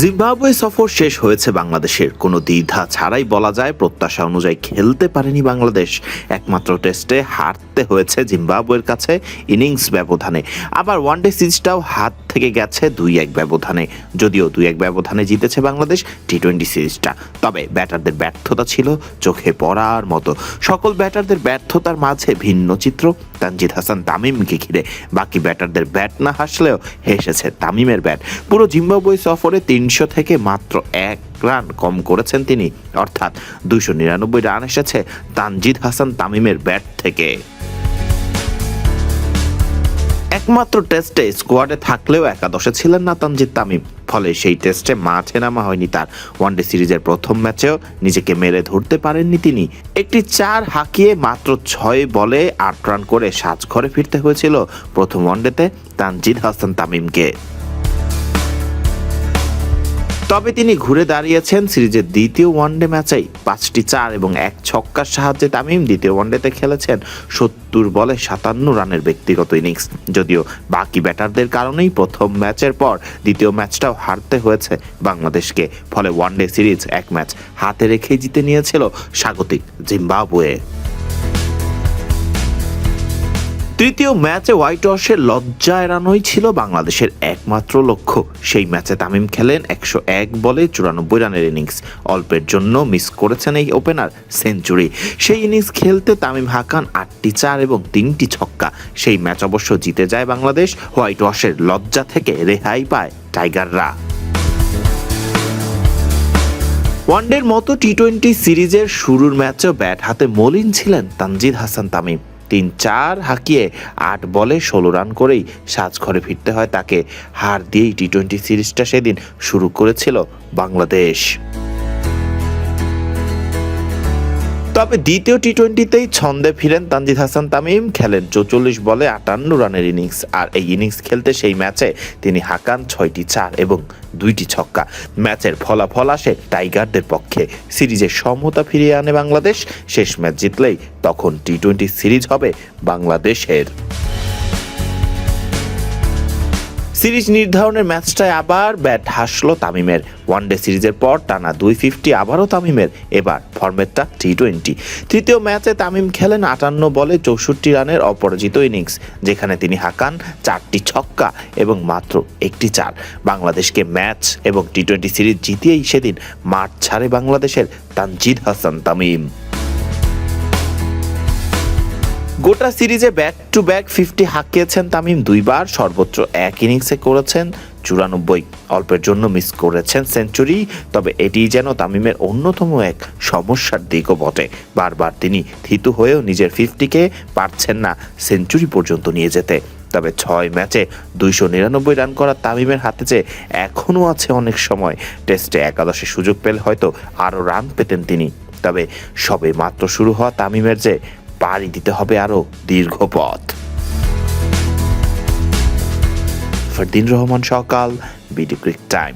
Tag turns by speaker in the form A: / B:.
A: Zimbabwe সফর শেষ হয়েছে বাংলাদেশের। কোনো দ্বিধা ছাড়াই বলা যায় প্রত্যাশা অনুযায়ী খেলতে পারেনি বাংলাদেশ। একমাত্র টেস্টে হারতে হয়েছে জিম্বাবুয়ের কাছে ইনিংস ব্যবধানে, আবার ওয়ানডে সিরিজটাও হাত থেকে গেছে 2-1 ব্যবধানে। যদিও 2-1 ব্যবধানে জিতেছে বাংলাদেশ টি-20 সিরিজটা, তবে ব্যাটারদের ব্যর্থতা ছিল চোখে পড়ার মতো। সকল ব্যাটারদের ব্যর্থতার মাঝে ভিন্ন চিত্র তানজিদ হাসান তামিমকে ঘিরে। বাকি ব্যাটারদের ব্যাট না হাসলেও হেসেছে তামিমের ব্যাট। পুরো জিম্বাবুয়ে সফরে 300 থেকে মাত্র 1 রান কম করেছেন তিনি, অর্থাৎ 299 রান এসেছে তানজিদ হাসান তামিমের ব্যাট থেকে। একমাত্র টেস্টে স্কোয়াডে থাকলেও একাদশে ছিলেন না তানজিদ তামিম, ফলে সেই টেস্টে মাঠে নামা হয়নি তার। ওয়ানডে সিরিজের প্রথম ম্যাচেও নিজেকে মেরে ধরতে পারেননি তিনি। একটি 4 হাঁকিয়ে মাত্র 6 বলে 8 রান করে সাজঘরে ফিরতে হয়েছিল প্রথম ওয়ানডেতে তানজিদ হাসান তামিমকে। তবে তিনি ঘুরে দাঁড়িয়েছেন সিরিজের দ্বিতীয় ওয়ানডে ম্যাচেই। 5টি 4 এবং 1 ছক্কার সাহায্যে তামিম দ্বিতীয় ওয়ানডেতে খেলেছেন 70 বলে 57 রানের ব্যক্তিগত ইনিংস। যদিও বাকি ব্যাটারদের কারণেই প্রথম ম্যাচের পর দ্বিতীয় ম্যাচটাও হারতে হয়েছে বাংলাদেশকে, ফলে ওয়ানডে সিরিজ 1 ম্যাচ হাতে রেখেই জিতে নিয়েছিল স্বাগতিক জিম্বাবুয়ে। তৃতীয় ম্যাচে হোয়াইট ওয়াশের লজ্জা এড়ানোই ছিল বাংলাদেশের একমাত্র লক্ষ্য। সেই ম্যাচে তামিম খেলেন 101 বলে 94 রানের ইনিংস। অল্পের জন্য মিস করেছেন এই ওপেনার সেঞ্চুরি। সেই ইনিংস খেলতে তামিম হাঁকান 8টি 4 এবং 3টি ছক্কা। সেই ম্যাচ অবশ্য জিতে যায় বাংলাদেশ। হোয়াইট ওয়াশের লজ্জা থেকে রেহাই পায় টাইগাররা। ওয়ানডের মতো টি-20 সিরিজের শুরুর ম্যাচেও ব্যাট হাতে মলিন ছিলেন তানজিদ হাসান তামিম। 3-4 হাঁকিয়ে 8 বলে 16 রান করেই সাজঘরে ফিরতে হয় তাকে। হার দিয়েই টি-20 সিরিজটা সেদিন শুরু করেছিল বাংলাদেশ। তবে দ্বিতীয় টি-20তেই ছন্দে ফিরেন তানজিদ হাসান তামিম, খেলেন 44 বলে 58 রানের ইনিংস। আর এই ইনিংস খেলতে সেই ম্যাচে তিনি হাঁকান 6টি 4 এবং 2টি ছক্কা। ম্যাচের ফলাফল আসে টাইগারদের পক্ষে। সিরিজে সমতা ফিরিয়ে আনে বাংলাদেশ। শেষ ম্যাচ জিতলেই তখন টি-20 সিরিজ হবে বাংলাদেশের। সিরিজ নির্ধারণের ম্যাচটায় আবার ব্যাট হাসলো তামিমের। ওয়ানডে সিরিজের পর টানা 250 আবারও তামিমের, এবার ফরম্যাটটা টি-20। তৃতীয় ম্যাচে তামিম খেলেন 58 বলে 64 রানের অপরাজিত ইনিংস, যেখানে তিনি হাঁকান 4টি ছক্কা এবং মাত্র 1টি 4। বাংলাদেশকে ম্যাচ এবং টি-20 সিরিজ জিতিয়েই সেদিন মাঠ ছাড়ে বাংলাদেশের তানজিদ হাসান তামিম। গোটা সিরিজে ব্যাক টু ব্যাক 50 হাঁকিয়েছেন তামিম 2 বার, সর্বোচ্চ এক ইনিংসে করেছেন 94। অল্পের জন্য মিস করেছেন সেঞ্চুরি, তবে এটি যেন তামিমের অন্যতম এক সমস্যার দিকও বটে। বারবার তিনি থিতু হয়েও নিজের 50কে পারছেন না সেঞ্চুরি পর্যন্ত নিয়ে যেতে। তবে 6 ম্যাচে 299 রান করা তামিমের হাতে যে এখনও আছে অনেক সময়। টেস্টে একাদশে সুযোগ পেলে হয়তো আরও রান পেতেন তিনি। তবে সবে মাত্র শুরু হওয়া তামিমের যে পাড়ি দিতে হবে আরো দীর্ঘ পথ। ফারদিন রহমান সকাল, বিডি ক্রিক টাইম।